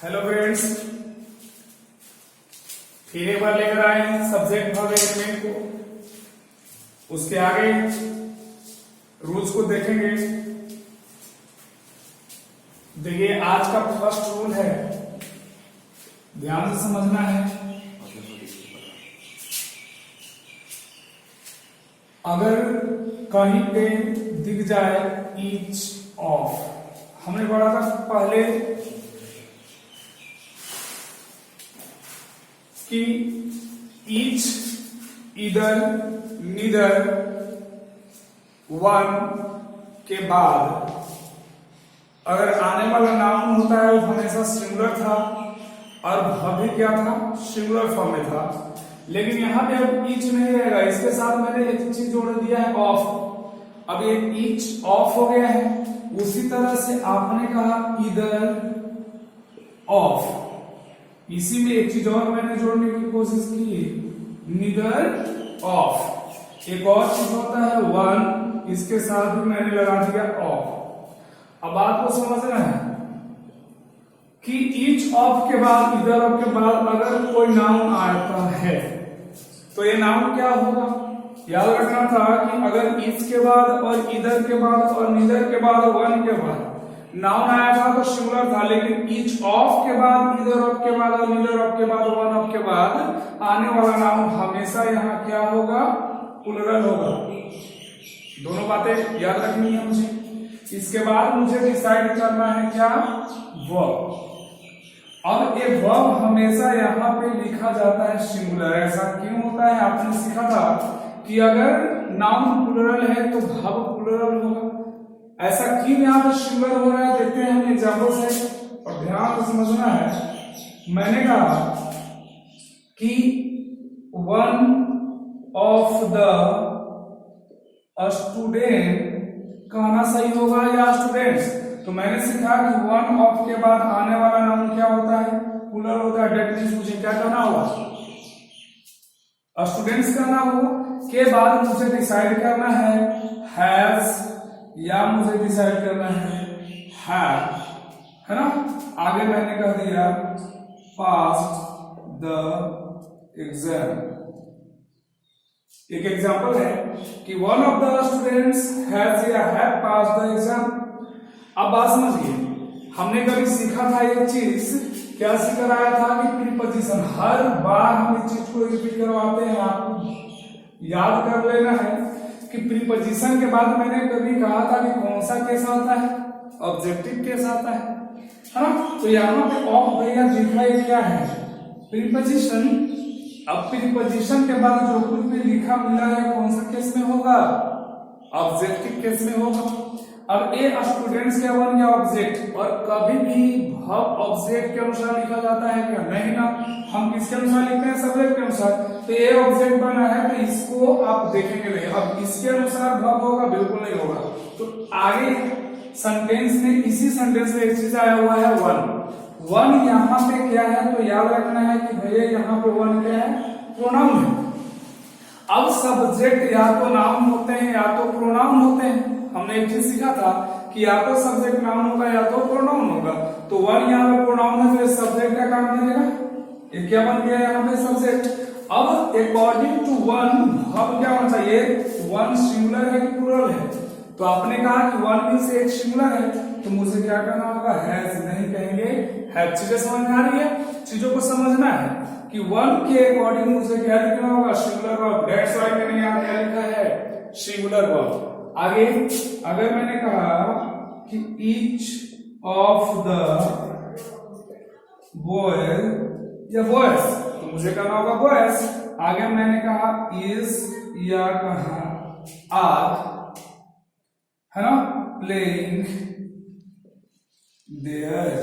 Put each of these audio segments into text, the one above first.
Hello friends, फिर एक बार लेकर आए हैं सब्जेक्ट वर्ब एग्रीमेंट को। उसके आगे रूल्स को देखेंगे। देखिए, आज का फर्स्ट रूल है, ध्यान से समझना है। अगर कहीं पे दिख जाए ईच ऑफ, हमने पढ़ा था पहले कि ईच, इधर, नीदर, वन के बाद अगर आने वाला नाउन होता है वो हमेशा सिंगुलर था और भव क्या था, सिंगुलर फॉर्म में था। लेकिन यहां पे अब ईच नहीं रहेगा, इसके साथ मैंने एक चीज जोड़ दिया है, ऑफ। अब ये ईच ऑफ हो गया है। उसी तरह से आपने कहा इधर ऑफ, इसी में एक चीज और मैंने जोड़ने की कोशिश की, नीदर ऑफ। एक और चीज होता है वन, इसके साथ भी मैंने लगा दिया ऑफ। अब आपको समझना है कि ईच ऑफ के बाद, इधर ऑफ के बाद अगर कोई नाउन आता है तो ये नाउन क्या होगा। याद रखना था कि अगर ईच के बाद और इधर के बाद और नीदर के बाद और वन के बाद नाउन आया था तो सिंगुलर था, लेकिन ईच ऑफ के बाद, इधर ऑफ के बाद और नीदर ऑफ के बाद, वन ऑफ के बाद आने वाला नाउन हमेशा यहाँ क्या होगा, प्लुरल होगा। दोनों बातें याद रखनी है मुझे। इसके बाद मुझे डिसाइड करना है क्या, वर्ब। अब ये वर्ब हमेशा यहाँ पे लिखा जाता है सिंगुलर। ऐसा क्यों होता है, आपने सीखा था कि अगर नाउन प्लुरल है तो वर्ब प्लुरल होगा। ऐसा क्यों यहाँ पे सिंगुलर हो रहा है, देखते हैं हम एग्जाम्पल से, और ध्यान से समझना है। मैंने कहा कि वन ऑफ द स्टूडेंट कहना सही होगा या स्टूडेंट्स, तो मैंने सीखा कि वन ऑफ के बाद आने वाला नाउन क्या होता है, प्लुरल होता है। दैट मींस मुझे क्या करना होगा, स्टूडेंट्स करना होगा। के बाद मुझे डिसाइड करना है हैज या मुझे डिसाइड करना है ना। आगे मैंने कह दिया पास द एग्जाम। एक एग्जांपल है कि one of the students has या हैव पास द एग्जाम। अब बात समझिए, हमने कभी सीखा था एक चीज, क्या सीख कराया था कि प्रीपोजिशन। हर बार हम इस चीज को रिपीट करवाते हैं, आपको याद कर लेना है कि प्रीपोजिशन के बाद मैंने कभी कहा था कि कौन सा केस आता है, ऑब्जेक्टिव केस आता है ना। तो यहाँ पे ऑफ भैया दिखाई क्या है, प्रीपोजिशन। अब प्रीपोजिशन के बाद जो कुछ भी लिखा मिला है कौन सा केस में होगा, ऑब्जेक्टिव केस में होगा। अब ए स्टूडेंट्स क्या बन गया, ऑब्जेक्ट। और कभी भी वर्ब ऑब्जेक्ट के अनुसार लिखा जाता है क्या, नहीं ना। हम किसके अनुसार लिखते हैं, सब्जेक्ट के अनुसार। तो ए ऑब्जेक्ट बना है तो इसको आप देखेंगे नहीं। अब इसके अनुसार वर्ब होगा, बिल्कुल नहीं होगा। तो आगे सेंटेंस में, इसी सेंटेंस में एक चीज आया हुआ है वन। वन यहाँ पे क्या है, तो याद रखना है कि भैया यहाँ पे वन क्या है, प्रोनाउन है। अब सब्जेक्ट या तो नाउन होते हैं या तो प्रोनाउन होते हैं। हमने एक चीज सीखा था कि या तो सब्जेक्ट नाउन होगा या तो प्रोनाउन होगा। तो वन यहाँ पे प्रोनाउन है तो सब्जेक्ट का काम करेगा, ये क्या बन गया यहाँ पे, सब्जेक्ट। अब अकॉर्डिंग टू वन अब क्या होना चाहिए, वन सिंगुलर है कि प्लुरल है। तो आपने कहा कि वन में से एक सिंगुलर है, तो मुझे क्या करना होगा, हैज नहीं कहेंगे, हैव। चीजें समझ में आ रही है, चीजों को समझना है कि वन के अकॉर्डिंग मुझे क्या लिखना होगा, सिंगुलर वर्ब। दैट्स व्हाई मैंने यहाँ क्या लिखा है, सिंगुलर वर्ब। आगे अगर मैंने कहा कि ईच ऑफ द बॉयज या बॉयज, तो मुझे करना होगा बॉयज। आगे मैंने कहा इज या कहा आर, है ना, प्लेइंग देयर।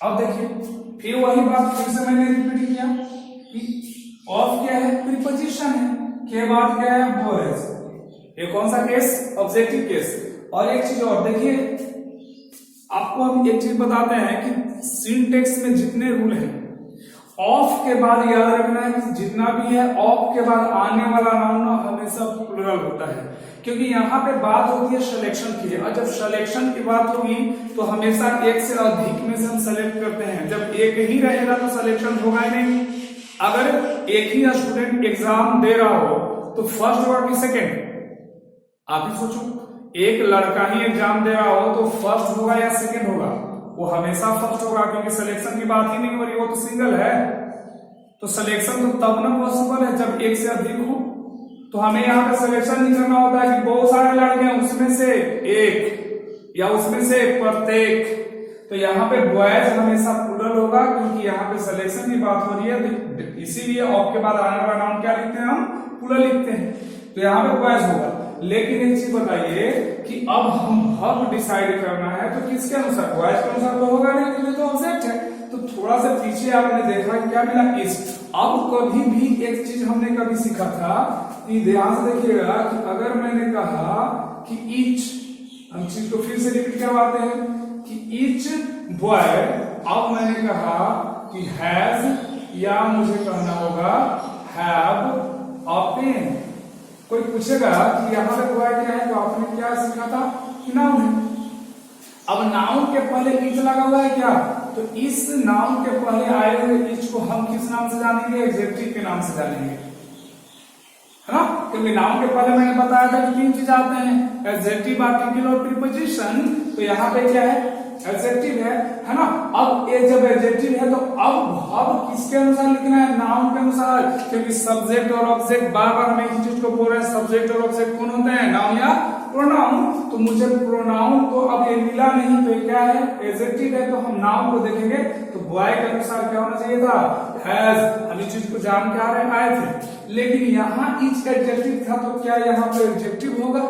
अब देखिए फिर वही बात फिर से मैंने रिपीट किया कि ऑफ क्या है, प्रीपोजिशन है, के बाद क्या है, बॉयज। ये कौन सा केस, ऑब्जेक्टिव केस। और एक चीज और देखिए, आपको हम एक चीज बताते हैं कि सिंटेक्स में जितने रूल हैं, ऑफ के बाद याद रखना है कि जितना भी है ऑफ के बाद आने वाला नाउन हमेशा प्लुरल होता है, क्योंकि यहाँ पे बात होती है सिलेक्शन सिलेक्शन की है, और जब सिलेक्शन की बात होगी तो हमेशा एक से अधिक में से हम सेलेक्ट करते हैं। जब एक ही रहेगा तो सिलेक्शन होगा ही नहीं। अगर एक ही स्टूडेंट एग्जाम दे रहा हो तो फर्स्ट होगा कि सेकेंड? आप ही सोचो, एक लड़का ही एग्जाम दे रहा हो तो फर्स्ट होगा या सेकेंड होगा? वो हमेशा फर्स्ट होगा, क्योंकि सिलेक्शन की बात ही नहीं हो रही, वो तो सिंगल है। तो सिलेक्शन तो तब ना पॉसिबल है जब एक से अधिक हो। तो हमें यहाँ पे सिलेक्शन नहीं करना होता है कि बहुत सारे लड़के हैं उसमें से एक या उसमें से प्रत्येक। तो यहाँ पे बॉयज हमेशा प्लूरल होगा, क्योंकि यहाँ पे सिलेक्शन की बात हो रही है, तो इसीलिए ऑफ के बाद आने वाला नाउन क्या लिखते हैं? हम प्लूरल लिखते हैं। तो यहाँ पे बॉयज होगा। लेकिन एक चीज बताइए कि अब हम वर्ब डिसाइड करना है तो किसके अनुसार? बॉयज के अनुसार तो होगा नहीं, क्योंकि तो ऑब्जेक्ट है। तो थोड़ा सा पीछे आपने देखा क्या मिला? इस। अब कभी भी एक चीज हमने कभी सीखा था कि ध्यान से देखिएगा कि अगर मैंने कहा कि ईच, हम चीज को फिर से रिपीट करवाते हैं कि ईच बॉय, अब मैंने कहा कि हैज या मुझे कहना होगा हैव अ पेन। कोई पूछेगा कि यहाँ पे बॉय क्या है तो आपने क्या सीखा था कि नाउन है। अब नाउन के पहले ईच लगा हुआ है क्या? तो इस नाउन के पहले आए हुए ईच को हम किस नाम से जानेंगे? एडजेक्टिव के नाम से जानेंगे, है ना? क्योंकि नाउन के पहले मैंने बताया था कि 3 चीज आते हैं, एडजेक्टिव, आर्टिकल और प्रीपोजिशन। तो यहाँ पे क्या है? एडजेक्टिव है ना? अब ये जब एडजेक्टिव है तो अब किसके अनुसार लिखना है? नाउन के अनुसार, क्योंकि सब्जेक्ट और ऑब्जेक्ट बार बार हम एक चीज को बोल रहे हैं। सब्जेक्ट और ऑब्जेक्ट कौन होते हैं? नाउन या प्रोनाउन। तो मुझे प्रोनाउन को अब ये मिला नहीं, तो ये क्या है? एडजेक्टिव है। तो हम नाउन को देखेंगे तो बॉय के अनुसार क्या होना चाहिए था? हैज। हम इस चीज को जान के आए थे। लेकिन यहाँ ईच एडजेक्टिव था, तो क्या यहाँ पे एडजेक्टिव होगा?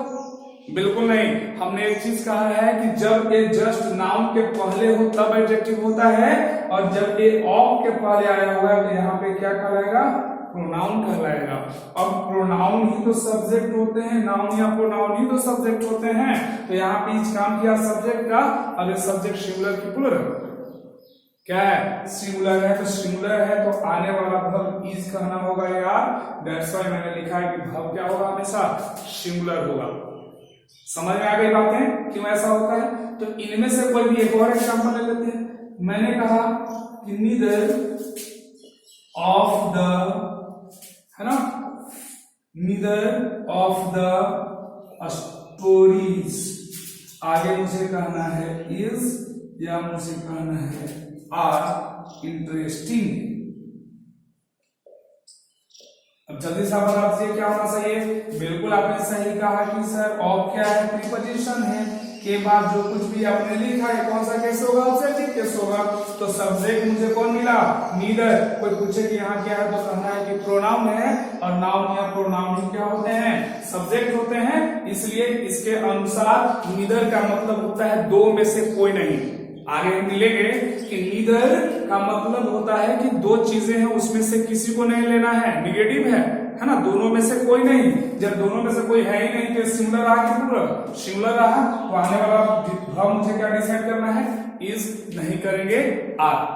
बिल्कुल नहीं। हमने एक चीज कहा है कि जब ये जस्ट नाउन के पहले हो तब एडजेक्टिव होता है, और जब ये ऑफ के पहले आया होगा तो यहाँ पे क्या कहलाएगा? प्रोनाउन कहलाएगा। अब प्रोनाउन ही तो सब्जेक्ट होते हैं, नाउन या प्रोनाउन ही तो सब्जेक्ट होते हैं। तो यहाँ पे इस काम किया सब्जेक्ट का। अब ये सब्जेक्ट सिंगुलर की प्लूरल क्या है? सिंगुलर है। तो सिंगुलर है तो आने वाला वर्ब इज कहना होगा यार। दैट्स व्हाई मैंने लिखा है कि वर्ब क्या होगा? हमेशा सिंगुलर होगा। समझ में आ गई बातें क्यों ऐसा होता है? तो इनमें से कोई भी एक और एग्जांपल ले लेते हैं। मैंने कहा कि नीदर ऑफ द, है ना, नीदर ऑफ द स्टोरीज, आगे मुझे कहना है इज या मुझे कहना है आर इंटरेस्टिंग। अब जल्दी से आप बता दीजिए क्या होना चाहिए? बिल्कुल आपने सही कहा कि सर ऑफ क्या है? प्रीपोजिशन है। के बाद जो कुछ भी आपने लिखा है कौन सा केस होगा? ऑब्जेक्टिव केस होगा। तो सब्जेक्ट मुझे कौन मिला? नीदर। कोई पूछे कि यहाँ क्या है तो कहना है कि प्रोनाउन है, और नाउन या प्रोनाउन ही क्या होते हैं? सब्जेक्ट होते हैं। इसलिए इसके अनुसार नीदर का मतलब होता है दो में से कोई नहीं। आगे मिलेंगे कि नीदर का मतलब होता है कि दो चीजें हैं उसमें से किसी को नहीं लेना है, निगेटिव है ना? दोनों में से कोई नहीं। जब दोनों में से कोई है ही नहीं तो सिंगुलर रहा कि प्लूरल? सिंगुलर रहा। तो आने वाला वर्ब मुझे क्या डिसाइड करना है? इज नहीं करेंगे, आर।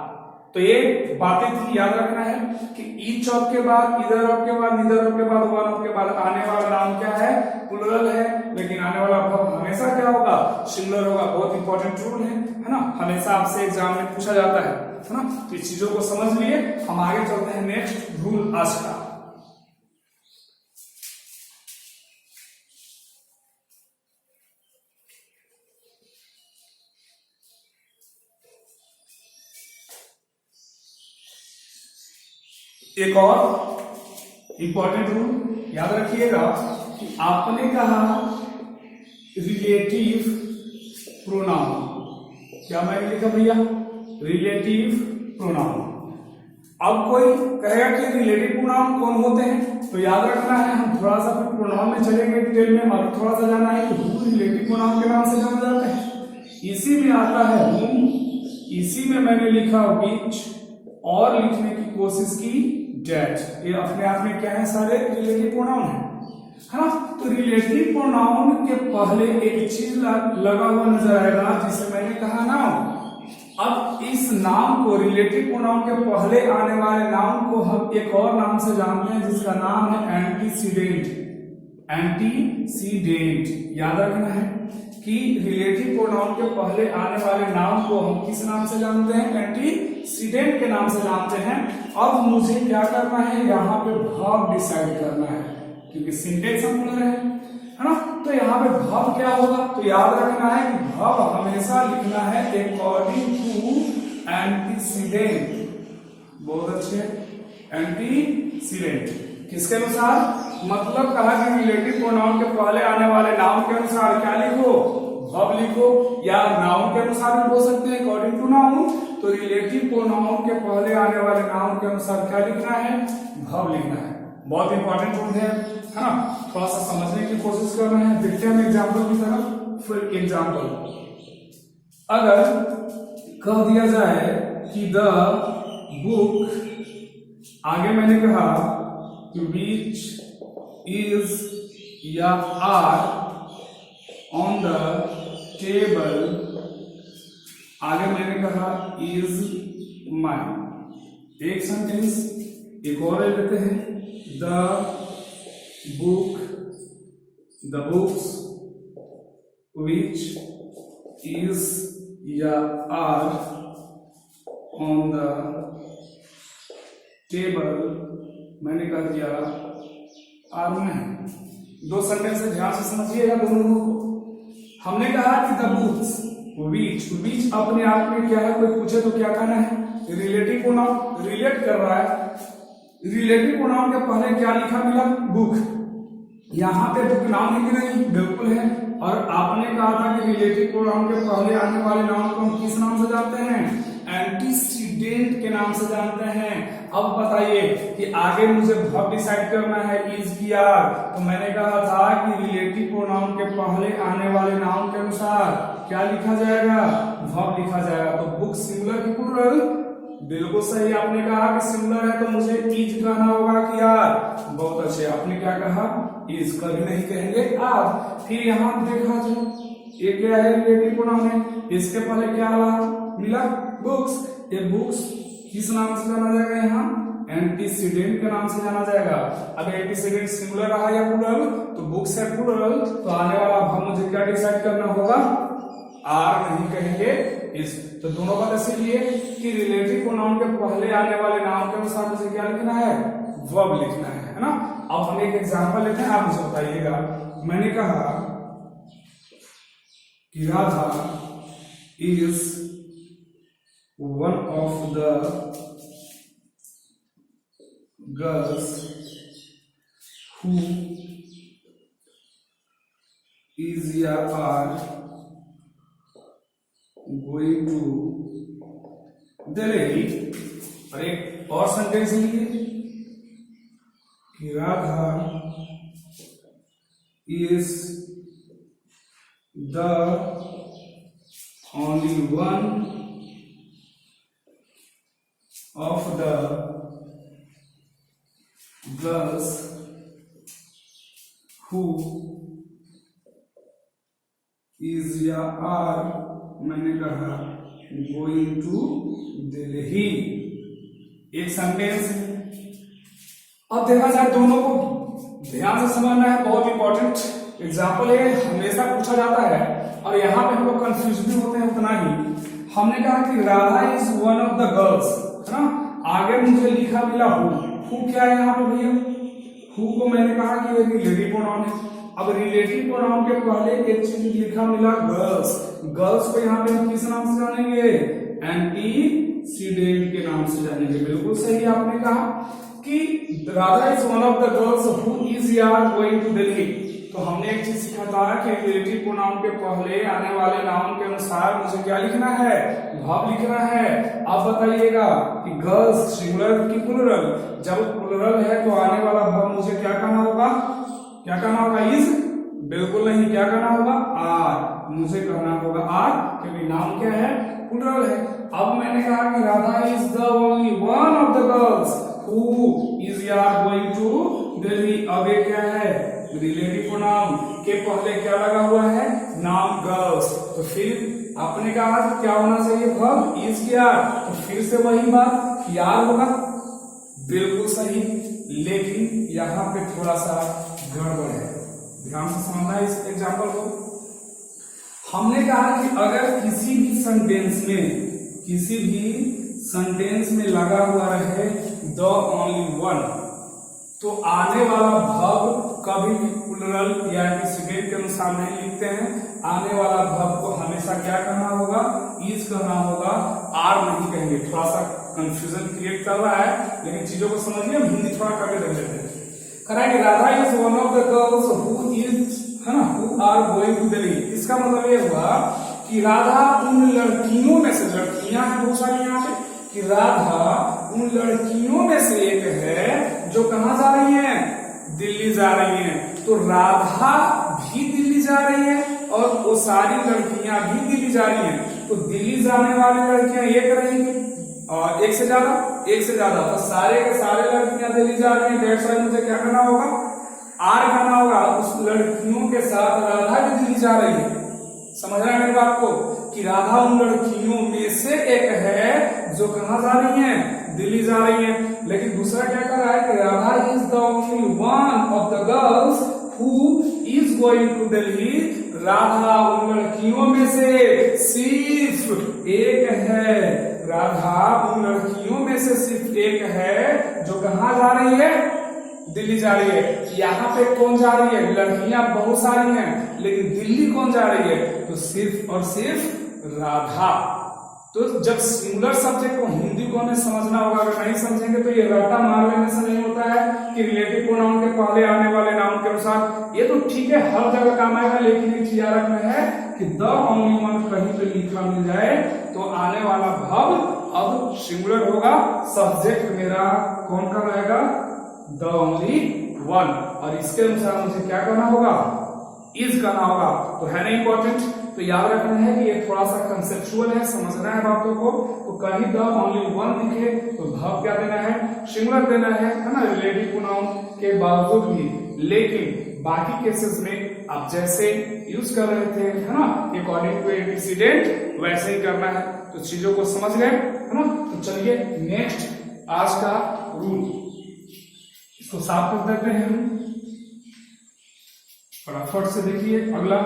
तो ये बातें थी, याद रखना है कि ईच ऑफ के बाद, इधर ऑफ के बाद, नीदर ऑफ के बाद, वन ऑफ के बाद आने वाला नाउन क्या है? प्लूरल है। लेकिन आने वाला वर्ब हमेशा क्या होगा? सिंगुलर होगा। बहुत इंपॉर्टेंट रूल है ना? हमेशा आपसे एग्जाम में पूछा जाता है ना? तो इस चीजों को समझ लिए। हम आगे चलते हैं नेक्स्ट रूल आज का। एक और इंपॉर्टेंट रूल याद रखिएगा कि आपने कहा रिलेटिव प्रोनाउन। क्या मैंने लिखा भैया? Relative pronoun. अब कोई कहेगा कि रिलेटिव प्रोनाउन कौन होते हैं? तो याद रखना है, हम थोड़ा सा फिर प्रोनाउन में चलेंगे डिटेल में, और थोड़ा सा जाना है कि हु रिलेटिव प्रोनाउन के नाम से जाना जाते हैं। इसी में आता है हुम, इसी में मैंने लिखा विच, और लिखने की कोशिश की डेट। ये अपने आप में क्या है? सारे रिलेटिव प्रोनाउन है ना? तो रिलेटिव प्रोनाउन के पहले एक चीज लगा हुआ नजर आएगा जिसे मैंने कहा नाउन। अब इस नाउन को, रिलेटिव प्रोनाउन के पहले आने वाले नाउन को हम एक और नाम से जानते हैं जिसका नाम है एंटीसीडेंट। एंटीसीडेंट याद रखना है। कि रिलेटिव प्रोनाउन के पहले आने वाले नाउन को हम किस नाम से जानते हैं? एंटीसीडेंट के नाम से जानते हैं। अब मुझे क्या करना है, यहाँ पे वर्ब डिसाइड करना है, क्योंकि सिंटेक्स हम पढ़ रहे हैं, है ना। तो यहाँ पे वर्ब क्या होगा? तो याद रखना है कि वर्ब हमेशा लिखना है अकॉर्डिंग टू एंटीसीडेंट। बहुत अच्छे, एंटीसीडेंट किसके अनुसार? मतलब कहा कि रिलेटिव प्रोनाउन के पहले आने वाले नाउन के अनुसार क्या लिखो? वर्ब लिखो, या नाउन के अनुसार भी बोल सकते हैं अकॉर्डिंग टू नाउन। तो रिलेटिव प्रोनाउन के पहले आने वाले नाउन के अनुसार क्या लिखना है? वर्ब लिखना है। बहुत इंपॉर्टेंट रूल है ना। थोड़ा सा समझने की कोशिश कर रहे हैं, देखते हैं एग्जाम्पल की तरफ। फॉर एग्जाम्पल, अगर कह दिया जाए कि द बुक, आगे मैंने कहा which is या are on the table, आगे मैंने कहा is mine। एक सेंटेंस एक और ले लेते हैं, the books which is या are on the table, मैंने कह दिया आर में। दो सेंटेंस से ध्यान से समझिएगा दोनों को। हमने कहा कि द बुक्स, विच अपने आप में क्या है? कोई पूछे तो क्या कहना है? रिलेटिव प्रोनाउन, रिलेट कर रहा है। रिलेटिव प्रोनाउन के पहले क्या लिखा मिला? बुक। यहाँ पे बुक नाउन है कि नहीं? बिल्कुल है। और आपने कहा था कि रिलेटिव प्रोनाउन के पहले आने वाले नाउन को हम किस नाम से जानते हैं? एंटीसीडेंट के नाम से जानते हैं। अब बताइए कि आगे मुझे वर्ब डिसाइड करना है, इज की आर। तो मैंने कहा था कि रिलेटिव प्रोनाउन के पहले आने वाले नाउन के अनुसार क्या लिखा जाएगा? वर्ब लिखा जाएगा। तो बुक सिंगुलर की प्लूरल? बिल्कुल सही, आपने कहा कि सिंगुलर है तो मुझे इज कहना होगा कि आर। बहुत अच्छे, आपने क्या कहा? इज। कभी नहीं कहेंगे आर। फिर यहाँ देखा जो ये क्या है? रिलेटिव प्रोनाउन है, इसके पहले क्या मिला? बुक्स। ये बुक्स किस नाम से जाना जाएगा? यहाँ एंटीसीडेंट के नाम से जाना जाएगा। अब एंटीसीडेंट सिंगुलर रहा या प्लूरल? तो बुक्स है प्लूरल, तो आने वाला भाग मुझे क्या डिसाइड करना होगा? आर नहीं कहेंगे इस। तो दोनों बात ऐसे लिए कि रिलेटिव प्रोनाउन के पहले आने वाले नाउन के अनुसार मुझे क्या लिखना है? वर्ब लिखना है ना। अब हम एक एग्जांपल लेते हैं, आप मुझे बताइएगा। मैंने कहा कि Radha is one of the girls who is या are going to Delhi। और एक और सेंटेंस लिखिए कि Radha is the only one of the girls who is या are, मैंने कहा going to Delhi। एक सेंटेंस। अब देखा जाए दोनों को ध्यान से समझना है, बहुत इंपॉर्टेंट एग्जाम्पल है, हमेशा पूछा जाता है और यहाँ पे हम लोग कंफ्यूज भी होते हैं उतना ही। हमने कहा कि Radha is one of the girls, है ना। आगे मुझे लिखा मिला हु क्या है यहाँ पे भैया? हु को मैंने कहा कि ये रिलेटिव प्रोनाउन है। अब रिलेटिव प्रोनाउन के पहले एक चीज लिखा मिला गर्ल्स। गर्ल्स को यहाँ पे हम किस नाम से जानेंगे? एंटीसीडेंट के नाम से जानेंगे। बिल्कुल सही आपने कहा कि Radha is one of the girls who is यार गोइंग टू दिल्ली। तो हमने एक चीज सीखा था कि रिलेटिव प्रोनाउन के पहले आने वाले नाउन के अनुसार मुझे क्या लिखना है? वर्ब लिखना है। अब बताइएगा कि गर्ल्स सिंगुलर की प्लूरल? जब प्लूरल है तो आने वाला वर्ब मुझे क्या कहना होगा? क्या कहना होगा? इज? बिल्कुल नहीं, क्या कहना होगा? आर। मुझे कहना होगा आर, क्योंकि नाउन क्या है? प्लूरल है। अब मैंने कहा कि Radha is the only one of the girls who is यार गोइंग टू दिल्ली। अब ये क्या है? रिलेटिव प्रोनाउन के पहले क्या लगा हुआ है? Noun girls. तो फिर आपने कहा क्या होना चाहिए? वर्ब इज क्या? तो फिर से वही बात, यार होगा। बिल्कुल सही, लेकिन यहाँ पे थोड़ा सा गड़बड़ है, ध्यान से समझना है इस एग्जाम्पल को। हमने कहा कि अगर किसी भी सेंटेंस में लगा हुआ रहे द ओनली वन, तो आने वाला वर्ब कभी भी प्लुरल या एंटीसिडेंट के अनुसार नहीं लिखते हैं। आने वाला वर्ब को हमेशा क्या करना होगा, इज करना होगा, आर नहीं कहेंगे। थोड़ा सा कंफ्यूजन क्रिएट कर रहा है, लेकिन चीजों को समझिए, हम हिंदी थोड़ा करके देख लेते हैं। Correct, Radha is one of the girls who is, है ना, who are going to Delhi. इसका मतलब ये हुआ कि राधा उन लड़कियों में से, लड़कियां हैं बहुत सारी यहाँ पे, कि राधा उन लड़कियों में से एक है जो कहां जा रही हैं, दिल्ली जा रही हैं। तो राधा भी दिल्ली जा रही है और वो सारी लड़कियां भी दिल्ली जा रही हैं। तो दिल्ली जाने वाली लड़कियां एक रहेंगी और एक से ज्यादा, तो सारे के सारे लड़कियां दिल्ली जा रही हैं। दैट्स व्हाई मुझे क्या करना होगा, आर करना होगा। उस लड़कियों के साथ राधा भी दिल्ली जा रही है। समझ रहे हैं मेरी बात को, कि राधा उन लड़कियों में से एक है जो कहां जा रही हैं, दिल्ली जा रही हैं। लेकिन दूसरा क्या कर रहा है कि Radha is the only one of the girls who is going to Delhi. Radha उन लड़कियों में से सिर्फ एक है, राधा उन लड़कियों में से सिर्फ एक है जो कहां जा रही है, दिल्ली जा रही है। यहाँ पे कौन जा रही है, लड़कियां बहुत सारी हैं, लेकिन दिल्ली कौन जा रही है, तो सिर्फ और सिर्फ राधा। तो जब सिंगुलर सब्जेक्ट को हिंदी को हमें समझना होगा, अगर नहीं समझेंगे तो ये रट्टा मार लेने से नहीं होता है कि रिलेटिव प्रोनाउन के पहले आने वाले नाउन के अनुसार। ये तो ठीक है, हर जगह काम आएगा, लेकिन एक चीज याद रखना है कि द ओनली वन कहीं पे लिखा मिल जाए तो आने वाला वर्ब अब सिंगुलर होगा। सब्जेक्ट मेरा कौन का रहेगा, द ओनली वन, और इसके अनुसार मुझे क्या करना होगा, इज करना होगा। तो है ना इंपॉर्टेंट, तो याद रखना है कि ये थोड़ा सा कंसेप्चुअल है, समझना है बातों को। तो कहीं द ओनली वन दिखे तो वर्ब क्या देना है, सिंगुलर देना है ना, रिलेटिव प्रोनाउन के बावजूद भी। लेकिन बाकी केसेस में आप जैसे यूज कर रहे थे, है ना, अकॉर्डिंग टू एंटीसीडेंट, वैसे ही करना है। तो चीजों को समझ गए, है ना। तो चलिए नेक्स्ट आज का रूल, इसको साफ कर देते हैं हम फटाफट से। देखिए अगला,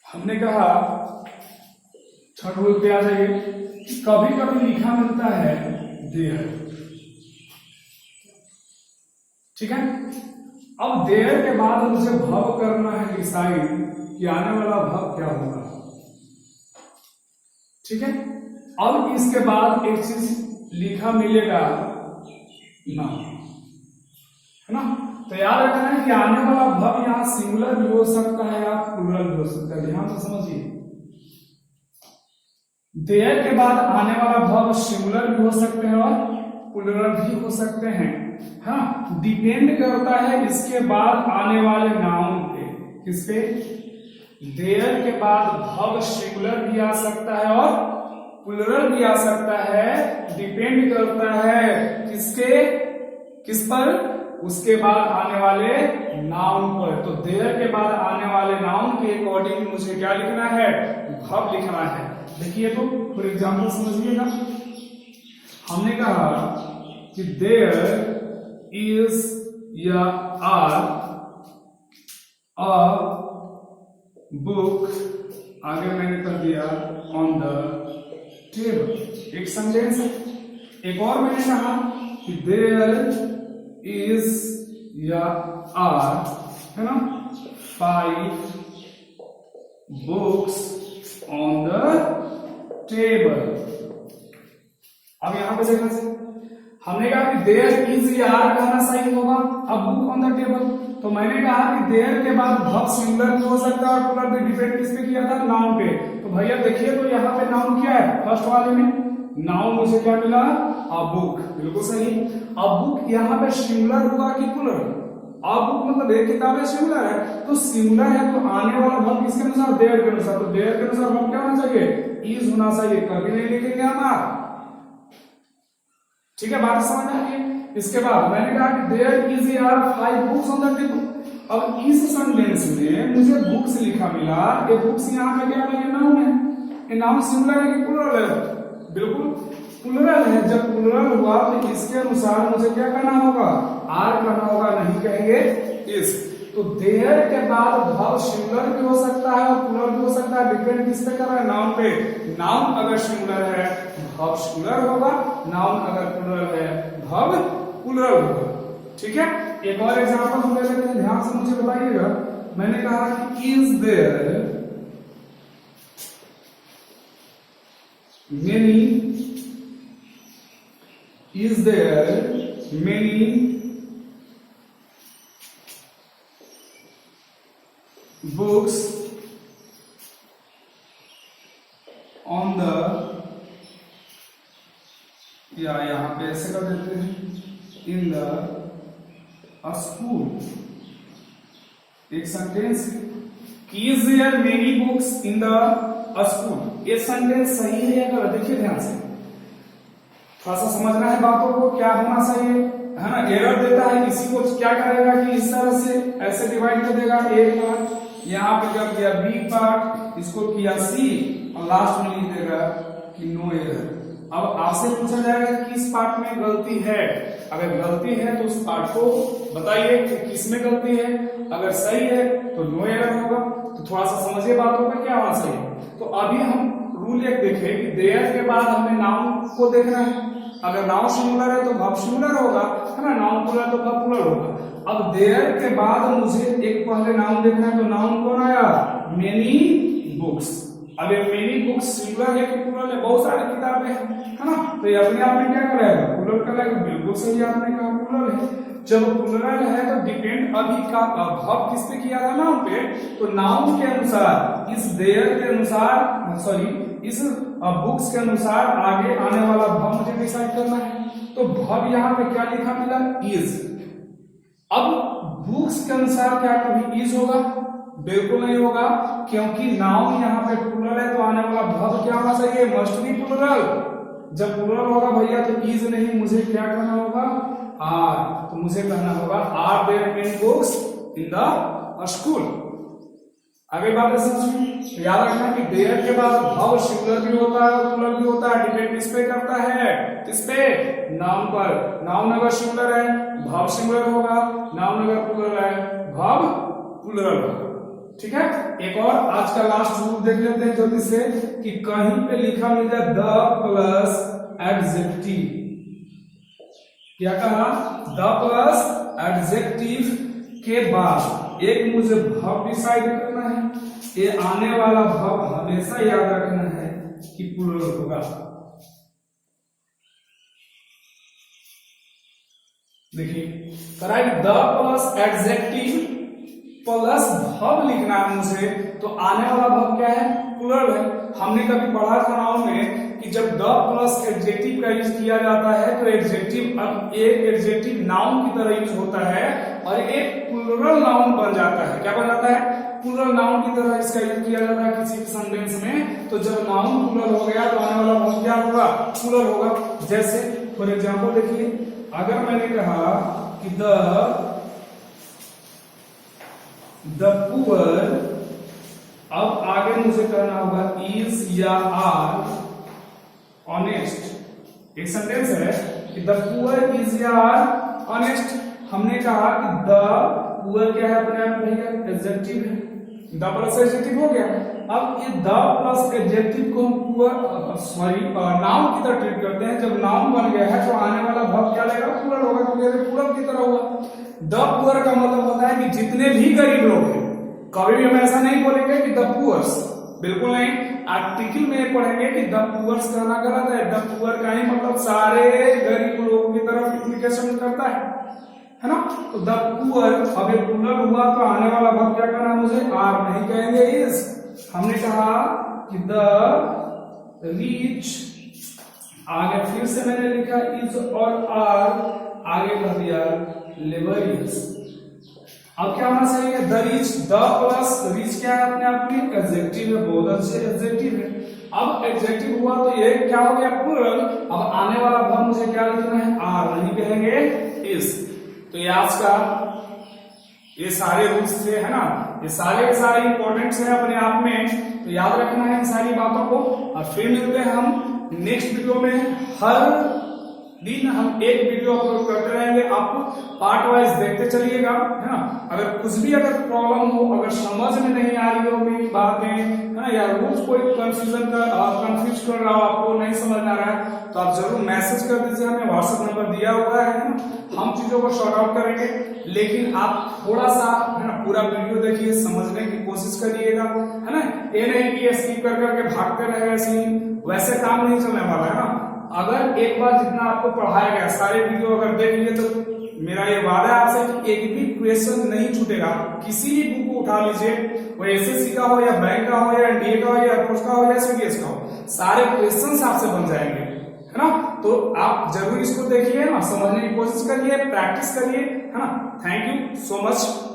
हमने कहा थर्ड रूल पे आ जाइए। कभी कभी लिखा मिलता है देयर, ठीक है। अब देयर के बाद मुझे वर्ब करना है डिसाइड कि आने वाला वर्ब क्या होगा, ठीक है। अब इसके बाद एक चीज लिखा मिलेगा ना, है ना। तो याद रखना है कि आने वाला वर्ब यहाँ सिंगुलर भी हो सकता है या प्लुरल भी हो सकता है। ध्यान से समझिए, देयर के बाद आने वाला वर्ब सिंगुलर भी हो सकते हैं और प्लुरल भी हो सकते हैं। हाँ, डिपेंड करता है इसके बाद आने वाले नाउन पे। किस पे, देयर के बाद वर्ब सिंगुलर भी आ सकता है और प्लुरल भी आ सकता है। डिपेंड करता है किसके, किस पर, उसके बाद आने वाले नाउन पर। तो देयर के बाद आने वाले नाउन के अकॉर्डिंग मुझे क्या लिखना है, वर्ब लिखना है। देखिए तो फॉर एग्जांपल समझिएगा, हमने कहा कि देयर इज या आर अ बुक, आगे मैंने कर दिया ऑन द टेबल, एक सेंटेंस है। एक और मैंने कहा कि देयर इज या आर, है ना, 5 बुक्स ऑन द टेबल। अब यहां पे देखना चाहिए, हमने कहा कि देयर इज या आर कहना सही होगा। अब बुक ऑन द टेबल, तो मैंने कहा कि देयर के बाद वर्ब सिंगुलर भी हो सकता है और प्लुरल भी। डिपेंड किस पे किया था, नाउन पे। तो भैया देखिए, तो यहाँ पे नाउन क्या है, फर्स्ट वाले में नाउन मुझे क्या मिला, अ बुक, बिल्कुल सही। अ बुक यहाँ पे सिंगुलर हुआ कि प्लुरल, अ बुक मतलब एक किताब है, सिंगुलर है। तो सिंगुलर है तो आने वाला वर्ब किसके अनुसार, देयर के अनुसार। तो देयर के अनुसार वर्ब क्या होना चाहिए, इज होना चाहिए। कभी नहीं लिखेंगे हम आर, ठीक है, बात समझ आ गई। इसके बाद मैंने कहा कि देयर इज यार 5 बुक्स ऑन द टेबल। अब इस सेंटेंस में मुझे बुक्स लिखा मिला, ये बुक्स यहाँ पे क्या है, नाउन है। ये नाउन सिंगुलर है कि प्लुरल है, बिल्कुल प्लुरल है, जब प्लुरल हुआ तो इसके अनुसार मुझे क्या करना होगा, आर करना होगा, नहीं कहेंगे इज। तो देयर के बाद भाव सिंगुलर भी हो सकता है और प्लुरल भी हो सकता है, डिपेंड किस पे कर रहा है, नाउन पे। नाउन अगर सिंगुलर है भाव सिंगुलर होगा, नाउन अगर प्लुरल है भाव प्लुरल होगा। ठीक है, एक और एग्जांपल हम ले लेते हैं, ध्यान से मुझे बताइएगा। मैंने कहा कि is there many, is there many books on the, या यहाँ पे ऐसे कर देते हैं, in the school। एक sentence, is there many books in the school, ये सेंटेंस सही है या गलत, देखिए ध्यान से, थोड़ा सा समझना है बातों को, क्या होना चाहिए, है ना। एरर देता है, इसी को क्या करेगा कि इस तरह से ऐसे डिवाइड कर देगा, ए पार्ट यहाँ पे कर दिया, बी पार्ट इसको किया सी, और लास्ट में लिख देगा कि नो एरर। अब आपसे पूछा जाएगा कि किस पार्ट में गलती है, अगर गलती है तो उस पार्ट को बताइए कि किस में गलती है, अगर सही है तो नो एरर होगा। तो थोड़ा सा समझिए बातों का क्या होना चाहिए। तो अभी हम रूल एक देखें कि देयर के बाद हमें नाउन को देखना है, अगर नाउन सिंगुलर है तो वर्ब सिंगुलर होगा, है ना, नाउन प्लुरल तो वर्ब प्लुरल होगा। अब देयर के बाद मुझे एक पहले नाउन देखना है, तो नाउन कौन आया, मेनी बुक्स। अब ये मेनी बुक्स सिंगुलर है कि प्लुरल है, बहुत सारी किताबें हैं, है ना, तो ये अपने आप में क्या करेगा, प्लुरल करेगा, बिल्कुल सही आपने कहा प्लुरल है। जब प्लुरल है तो डिपेंड अभी का वर्ब किस पे किया था, नाउन पे, तो नाउन के अनुसार, इस देयर के अनुसार, सॉरी इस बुक्स के अनुसार आगे आने वाला वर्ब मुझे डिसाइड करना है। तो वर्ब यहाँ पे क्या लिखा मिला, इज। अब बुक्स के अनुसार क्या कभी इज होगा, बिल्कुल नहीं होगा, क्योंकि नाउन यहाँ पे प्लुरल है तो आने वाला वर्ब क्या होना चाहिए, मस्ट बी प्लुरल। जब प्लुरल होगा भैया तो इज नहीं, मुझे क्या करना होगा, आर। तो मुझे कहना होगा are there many books in the school. आगे बात है समझ में, तो याद रखना कि देयर के बाद भाव सिंगुलर भी होता है और प्लुरल भी होता है, डिपेंड किस पे करता है, किस पे, नाउन पर। नाउन अगर सिंगुलर है भाव सिंगुलर होगा, नाउन अगर प्लुरल है भाव प्लुरल होगा। ठीक है, एक और आज का लास्ट रूल देख लेते हैं जल्दी से, कि कहीं पे लिखा मिल जाए द प्लस एडजेक्टिव। क्या कहा, द प्लस एडजेक्टिव के बाद एक मुझे वर्ब डिसाइड करना है, ये आने वाला वर्ब हमेशा याद रखना है कि प्लुरल होगा। देखिए कराइए, the plus adjective plus verb लिखना है मुझे, तो आने वाला वर्ब क्या है, प्लुरल है। हमने कभी पढ़ा था नाउन में कि जब द प्लस एडजेक्टिव का यूज किया जाता है तो एडजेक्टिव, अब एक एडजेक्टिव नाउन की तरह यूज होता है और एक प्लुरल नाउन बन जाता है। क्या बन जाता है, प्लुरल नाउन की तरह इसका यूज किया जाता है किसी सेंटेंस में। तो जब नाउन प्लुरल हो गया तो आने वाला वर्ब क्या होगा, प्लुरल होगा। जैसे फॉर एग्जांपल देखिए, अगर मैंने कहा कि द पुअर, अब आगे मुझे करना होगा इज या आर ऑनेस्ट। एक सेंटेंस है कि द पुअर इज या आर ऑनेस्ट। हमने कहा कि द पुअर क्या है, अपने आप भैया एडजेक्टिव है, द प्लस एडजेक्टिव हो गया। अब ये द प्लस एडजेक्टिव को हम पुअर, सॉरी नाउन की तरह ट्रीट करते हैं। जब नाउन बन गया है तो आने वाला वर्ब क्या लगेगा, प्लुरल होगा, क्योंकि प्लुरल की तरह हुआ। द पुअर का मतलब होता है कि जितने भी गरीब लोग हैं। कभी भी हम ऐसा नहीं बोलेंगे कि द पुअर्स, बिल्कुल नहीं। आर्टिकल में पढ़ेंगे कि द पुअर्स कहना गलत है। द पुअर का ही मतलब सारे गरीब लोगों की तरफ इंडिकेशन करता है ना। तो द पुअर, अब ये प्लुरल हुआ तो आने वाला वर्ब क्या करना है मुझे, आर नहीं कहेंगे इज। हमने कहा कि द रिच, आगे फिर से मैंने लिखा इज और आर, आगे कह दिया लेबरियस। अब क्या होना चाहिए, the rich, the plus rich क्या है, अपने आप में एडजेक्टिव है, बहुत अच्छे एडजेक्टिव है। अब एडजेक्टिव हुआ तो ये क्या हो गया, प्लुरल। अब आने वाला वर्ब मुझे क्या लिखना है, आर नहीं कहेंगे इज। तो ये आज का ये सारे रूल्स थे, है ना, ये सारे इंपॉर्टेंट्स हैं अपने आप में, तो याद रखना है इन सारी बातों को। और फिर मिलते हैं हम नेक्स्ट वीडियो में हर दिन हम एक वीडियो अपलोड करते रहेंगे, आप पार्ट वाइज देखते चलिएगा, है ना। अगर कुछ भी अगर प्रॉब्लम हो, अगर समझ में नहीं आ रही हो मेरी बातें, है ना, या रोज कोई कंफ्यूज कर रहा हो, आपको नहीं समझ आ रहा है, तो आप जरूर मैसेज कर दीजिए, हमें व्हाट्सएप नंबर दिया हुआ है ना, हम चीजों को सॉर्ट आउट करेंगे। लेकिन आप थोड़ा सा, है ना, पूरा वीडियो देखिए, समझने की कोशिश करिएगा, है ना। ये नहीं कि स्किप कर करके भागते रहेगा, वैसे काम नहीं चलने वाला है ना। अगर एक बार जितना आपको पढ़ाया गया सारे वीडियो अगर देख लिए, तो मेरा ये वादा है आपसे कि एक भी क्वेश्चन नहीं छूटेगा। किसी भी बुक को उठा लीजिए, वो एसएससी का हो या बैंक का हो या एनडीए का हो या एयरफोर्स का हो या सीडीएस का हो, सारे क्वेश्चन आपसे बन जाएंगे, है ना। तो आप जरूर इसको देखिए ना, समझने की कोशिश करिए, प्रैक्टिस करिए, है ना। Thank you so much.